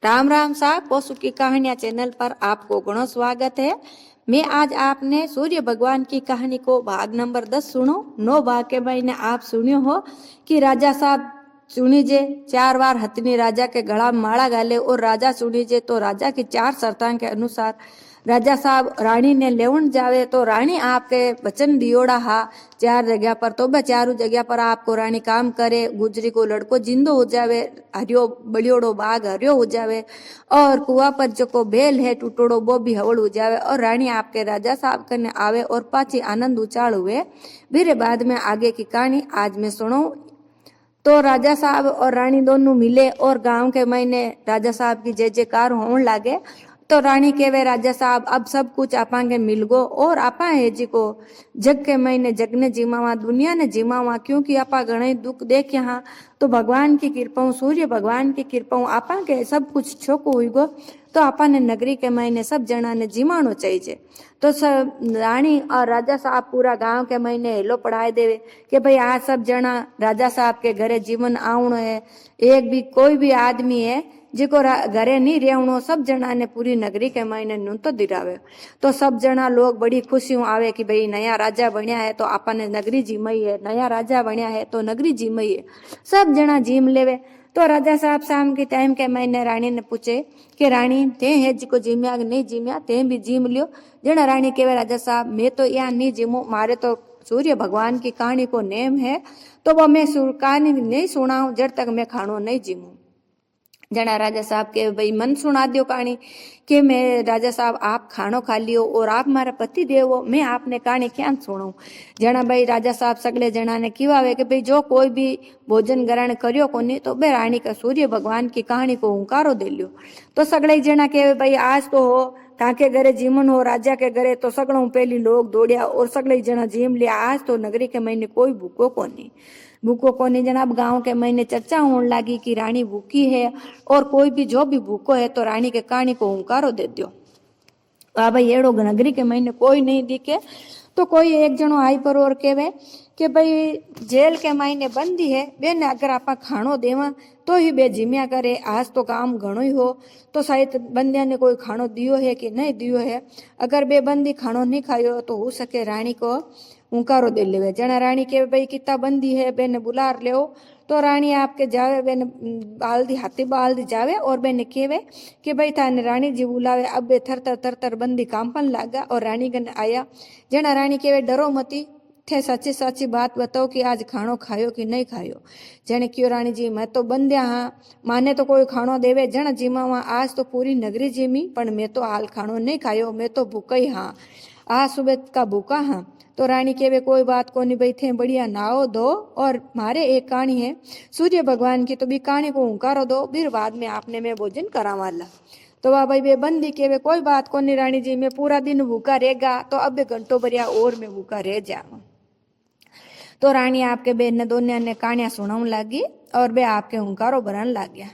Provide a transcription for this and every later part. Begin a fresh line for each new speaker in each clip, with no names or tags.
राम राम साहब, पशु की कहानियां चैनल पर आपको घणो स्वागत है। मैं आज आपने सूर्य भगवान की कहानी को भाग नंबर 10 सुनो। 9 भाग के मैंने आप सुनियो हो कि राजा साहब सुनीजे 4 बार हथनी राजा के गला में माला गाले और राजा सुनीजे तो राजा की 4 शर्तां के अनुसार राजा साहब रानी ने लेवन जावे तो रानी आपके वचन दियोड़ा हा 4 जगह पर, तो बे 4 जगह पर आपको रानी काम करे। गुजरी को लड़को जिंदो हो जावे, हरियो बलियोड़ो बाग हरियो हो जावे और कुआ पर जो को बेल है टूटोड़ो वो भी हवड़ हो जावे और रानी आपके राजा साहब कने आवे और पाची आनंद उचाल हुए। फिर बाद में आगे की कहानी आज मैं सुनो। तो राजा साहब और रानी दोनों मिले और गांव के महीने राजा साहब की जय जयकार होने लागे। तो रानी कहवे राजा साहब अब सब कुछ आपा के मिल गो और आपा है जी को जग के महीने जग ने जीमावा दुनिया ने जीमावा, क्योंकि आपा घणे दुख देख यहाँ तो भगवान की कृपा सूर्य भगवान की कृपा आपा के सब कुछ छोको हुई गो। तो आपा ने नगरी के महीने सब जना ने जीमानो चाहिए। तो सब रानी और राजा साहब पूरा गांव के महीने हेलो पढ़ाई देवे कि भाई आज सब जना राजा साहब के घरे जीवन आवणो है। एक भी कोई भी आदमी है जिको घरे नहीं रेवणो, सब जना ने पूरी नगरी के महीने नु तो दिरावे। तो सब जना लोग बड़ी खुशी आवे कि भाई नया राजा बन्या है तो आपने नगरी जीमई है, नया राजा बन्या है तो नगरी जीमई है। सब जना जीम लेवे। तो राजा साहब शाम के टाइम के महीने रानी ने पूछे कि रानी ते है जिको जीम्या नहीं जीम्या, ते भी जीम लियो। जना रानी कहवे राजा साहब मैं तो यहाँ नहीं जीमू, मारे तो सूर्य भगवान की कहानी को नेम है तो वो मैं कहानी नहीं सुनाऊं जब तक मैं खानो नहीं जीमू। जना राजा साहब के भाई मन सुना दियो कहानी कि मैं राजा साहब आप खानो खा लियो और आप मारा पति देव हो, मैं आपने कहानी क्या सुनाऊं। जना भाई राजा साहब सगले जना ने किवावे कि भाई जो कोई भी भोजन ग्रहण करियो कोनी तो बे रानी का सूर्य भगवान की कहानी को हुंकारो दे लियो। तो सगले जना के भाई आज तो हो ताके घरे जीवन हो राजा के घरे तो सगलों पहली लोग दौड़िया और सगले जना जीम लिया। आज तो नगरी के महीने कोई भूखो कोनी, भूखो कोनी। जनाब गांव के महीने चर्चा होने लगी कि रानी भूखी है और कोई भी जो भी भूखो है तो रानी के कहानी को हुंकारो दे दियो। आ भाई एड़ो नगरी के महीने कोई नहीं दिखे तो कोई एक जनो आई पर और कहवे कि भाई जेल के महीने बंदी है बेन, अगर आप खानो देवा तो ही बे जिम्या करे। आज तो काम घणो ही हो तो शायद बंदिया ने कोई खानो दियो है कि नहीं दियो है। अगर बे बंदी खानो नहीं खायो तो हो सके रानी को हुंकारो दे लेवे। जना रानी के भाई कितना बंदी है बेन बुला ले। तो रानी आपके जावे बेन बाल्दी हाथी बाल्दी जावे और बेन कहवे कि भाई थाने रानी जी बुलावे। अब बे थर तर बंदी कांपन लागा और रानी गन आया। जना रानी कहवे डरो मती, थे सच्ची सच्ची बात बताओ कि आज खानो खायो कि नहीं खायो। जने क्यों रानी जी मैं तो बंदिया हाँ, माने तो कोई खानो देवे। जन जीमा वहाँ आज तो पूरी नगरी जीमी पण मैं तो हाल खानो नहीं खायो, मैं तो भूखा ही हाँ, आज सुबह का भूखा हाँ। तो रानी कहवे कोई बात को नहीं भाई, थे बढ़िया नाओ धो और मारे एक कहानी है सूर्य भगवान की, तो भी कहानी को हुंकारो दो फिर बाद में आपने मैं भोजन करावाला। तो वाह भाई वे बंदी कहवे कोई बात को नहीं रानी जी, मैं पूरा दिन भूखा रहेगा तो अब घंटों भरिया और मैं भूखा रह जाऊं। तो रानी आपके बेन ने दोनों ने कहानियां सुनाने लगी और बे आपके हुंकारो भरन लग गया।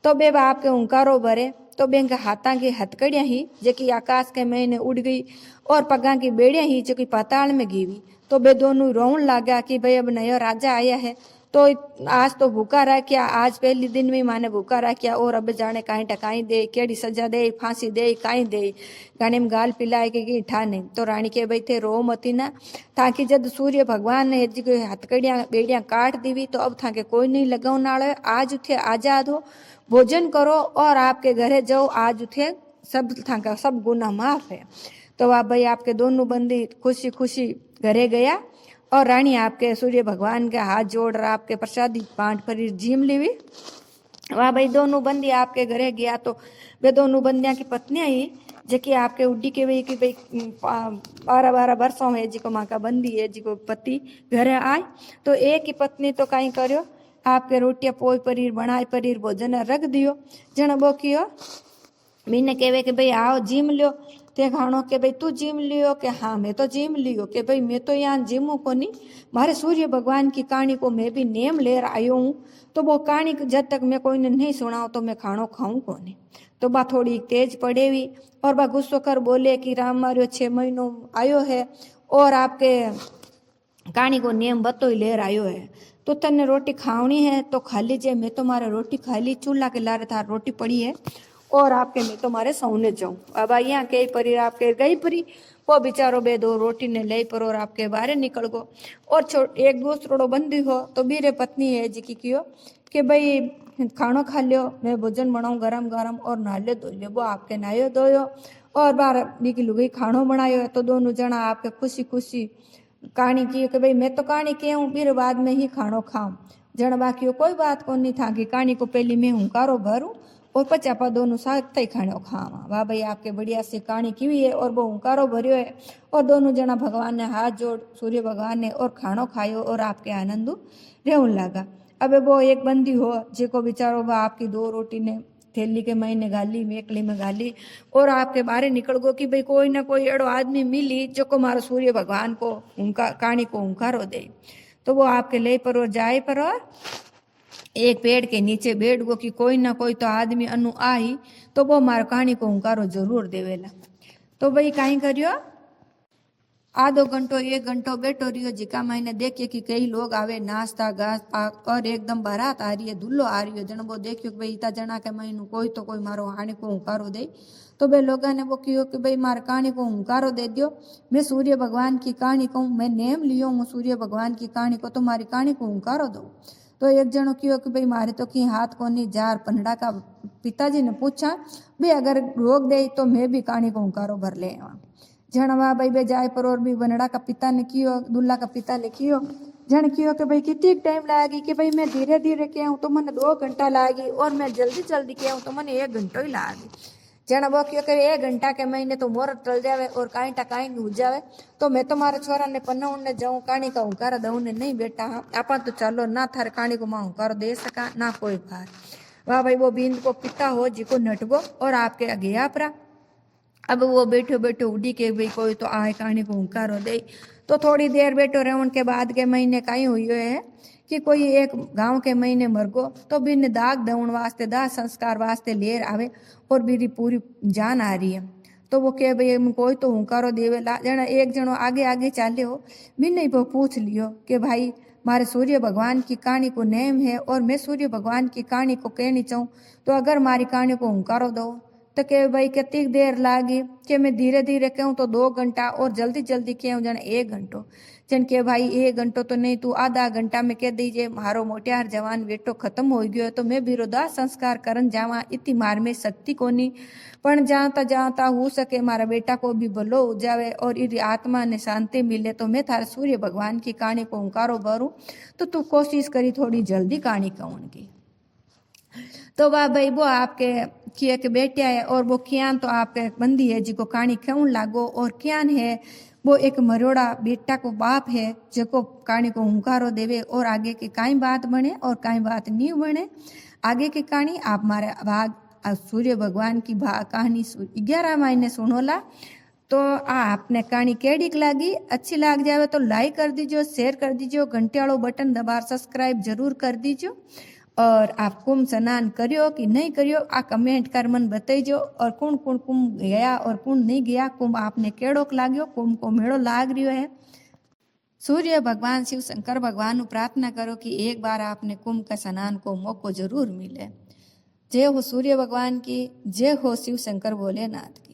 तो बे आपके हुंकारो भरे तो बेंक हाथा की हथकड़ियां ही जो आकाश के महीने उड़ गई और पगा की बेड़ियां ही जो पाताल में गीवी। तो बे दोनों रोन लगा कि भाई अब नया राजा आया है तो आज तो भूखा रह क्या, आज पहली दिन में माने भूखा रह क्या और अब जाने काई टकाई दे, केड़ी सजा दे, फांसी दे, काई दे, गाने में गाल पिलाए कि ठा नहीं। तो रानी के भाई थे रो मती ना, ताकि जब सूर्य भगवान ने हथकड़ियां बेड़ियां काट दीवी तो अब था के कोई नहीं लगाओ नाले। आज उठे आजाद हो, भोजन करो और आपके घरे जाओ, आज उठे सब था का सब गुना माफ है। तो आप भाई आपके दोनों बंदी खुशी खुशी घरे गया और रानी आपके सूर्य भगवान के हाथ जोड़ रहा आपके प्रसादी पांच पर जीम लीवी। वह भाई दोनों बंदी आपके घरे गया तो वे दोनों बंदियां की पत्नियां ही जबकि आपके उड्डी के भाई कि भाई 12-12 वर्षों है जिको माँ का बंदी है जिको पति घरे आए। तो एक ही पत्नी तो कहीं करो आपके रोटियां पोई परीर बनाए परीर भोजन रख दियो। जन बो कियो मीने कहवे कि भाई आओ जीम लियो। ते खाणो के भाई तू जीम लियो के हाँ मैं तो जीम लियो के भाई मैं तो यहाँ जीमू को नहीं, मारे सूर्य भगवान की कहानी को मैं भी नेम ले आयो हूँ। तो वो कहानी जब तक मैं कोई ने नहीं सुनाऊँ तो मैं खाणो खाऊं को नहीं। तो बा थोड़ी तेज पड़ेवी और बा गुस्सो कर बोले कि राम मारियो 6 महीनों आयो है और आपके कहानी को नियम बतो ही ले आयो है। तो तने रोटी खावनी है तो खा लीजिए, मैं तो मारे रोटी खा ली, चूल्हा के लारे थार रोटी पड़ी है और आपके मैं तो मारे सौने जाऊँ। अब यहाँ कई परी आपके गई परी, वो बेचारो बे दो रोटी ने ले पर और आपके बाहर निकल गो। और एक दूसरों बंदी हो तो बीरे पत्नी है जी की कियो कि भाई खानो खा लियो, मैं भोजन बनाऊँ गरम गरम और नाले धो लियो। वो आपके नायो धोयो और बार बीकी लुगाई खानो बनायो है। तो दोनों जना आपके खुशी खुशी कहानी की कि भाई मैं तो कहानी कहूँ फिर बाद में ही खानो खाऊं। जन बाकी कोई बात को नहीं था कि कहानी को पहली मैं हुंकारो भरूं और पचापा दोनों साथ ही खानो खावा। वाह भाई आपके बढ़िया से कहानी की हुई है और वो हुंकारो भरियो है और दोनों जना भगवान ने हाथ जोड़ सूर्य भगवान ने और खानो खायो और आपके आनंद रेहन लगा। अब वो एक बंदी हो जेको बेचारो वह आपकी दो रोटी ने थैली के महीने गाली मेकली में गाली और आपके बारे निकल गो कि भाई कोई ना कोई एड़ो आदमी मिली जो को मारो सूर्य भगवान को उनका कहानी को हुंकारो दे। तो वो आपके ले पर और जाए पर और एक पेड़ के नीचे बैठ गो कि कोई ना कोई तो आदमी अनु आई तो वो मारो कहानी को हुंकारो जरूर देवेला। तो भाई कहीं करियो आधो घंटो एक घंटो बैठो रियो, जिका मैंने देखिए कि कई लोग आवे नाश्ता गास और एकदम बारात आ रही है, दुल्लो आ रही है। जन वो देखियो कि भाई इतना जना के मैनू कोई तो कोई मारो हानि को हुंकारो दे। तो भाई लोगों ने वो कियो कि भाई मार कहानी को हुंकारो दे दियो, मैं सूर्य भगवान की कहानी कहूँ, मैं नेम लियो हूँ सूर्य भगवान की कहानी को, तो मारी कहानी को हुंकारो दो। तो एक जनो कियो कि भाई मारे तो की हाथ को नहीं जार पन्हड़ा का पिताजी ने पूछा भाई अगर रोक दे तो मैं भी कहानी को हुंकारो भर ले। जणवा भाई बे जाए पर और भी बनड़ा का पिता ने कियो, दुल्ला का पिता ने कियो। जन कियो कि भाई कितनी टाइम लागी कि भाई मैं धीरे धीरे कहूँ तो मैंने 2 घंटा लागी और मैं जल्दी जल्दी कहूँ तो मैंने 1 घंटो ही लागी। जन वो क्यों करे 1 घंटा के महीने तो मोर टल जावे और काई टकाई हो जावे तो मैं तो मारे छोरा ने पन्ना उड़ने जाऊँ कहानी का हुंकार दऊँ ने नहीं बेटा हाँ आपा तो चलो ना थारे कहानी को माँ हुंकार दे सका ना कोई भार। वाह भाई वो बींद को पिता हो जी को नटगो और आपके आगे आपरा। अब वो बैठो बैठो उड़ी के भाई कोई तो आए कहानी को हुंकारो दे। तो थोड़ी देर बैठो रहने के बाद के महीने कहीं हुई है कि कोई एक गांव के महीने मर गो तो बिन दाग दौण वास्ते दाह संस्कार वास्ते लेर आवे और मेरी पूरी जान आ रही है। तो वो कहे भाई कोई तो हुंकारो देवे ला जना एक जनो आगे आगे चाले हो बिन वो पूछ लियो कि भाई मारे सूर्य भगवान की कहानी को नेम है और मैं सूर्य भगवान की कहानी को कहनी चाहूँ तो अगर मारी कहानी को हुंकारो दो तो के भाई कितनी देर लागी कि मैं धीरे धीरे कहूँ तो 2 घंटा और जल्दी जल्दी कहूँ जन 1 घंटो। जन के भाई 1 घंटो तो नहीं तू आधा घंटा में कह दीजिए मारो मोटियार जवान बेटो खत्म हो गयो तो मैं भी दाह संस्कार करन जावा इतनी मार में शक्ति कोनी पण जाता जाता हो सके मारा बेटा को भी भलो हो जावे और इरी आत्मा ने शांति मिले तो मैं थारे सूर्य भगवान की कहानी को हुंकारो भरूं तो तू कोशिश करी थोड़ी जल्दी कहानी कहूँ की। तो वाह भाई वो आपके किए के बेटिया है और वो कियान तो आपके बंदी है जिको कहानी कहूँ लागो और कियान है वो एक मरोड़ा बेटा को बाप है जिको कहानी को हुंकारो देवे और आगे की काई बात बने और काई बात नहीं बने। आगे की कहानी आप मारे भाग सूर्य भगवान की कहानी 11 महीने सुनोला। तो आपने कहानी केड़ी लगी अच्छी लग जाए तो लाइक कर दीजिए, शेयर कर दीजिए, घंटे वालों बटन दबा सब्सक्राइब जरूर कर दीजिए और आप कुंभ स्नान करियो कि नहीं करियो आ कमेंट कर मन बताइजो और कौन कौन कुंभ गया और कौन नहीं गया, कुंभ आपने केड़ो लाग्यो, कुंभ को मेड़ो लाग रियो है। सूर्य भगवान शिव शंकर भगवान प्रार्थना करो कि एक बार आपने कुंभ का स्नान को मौको जरूर मिले। जय हो सूर्य भगवान की, जय हो शिव शंकर भोलेनाथ की।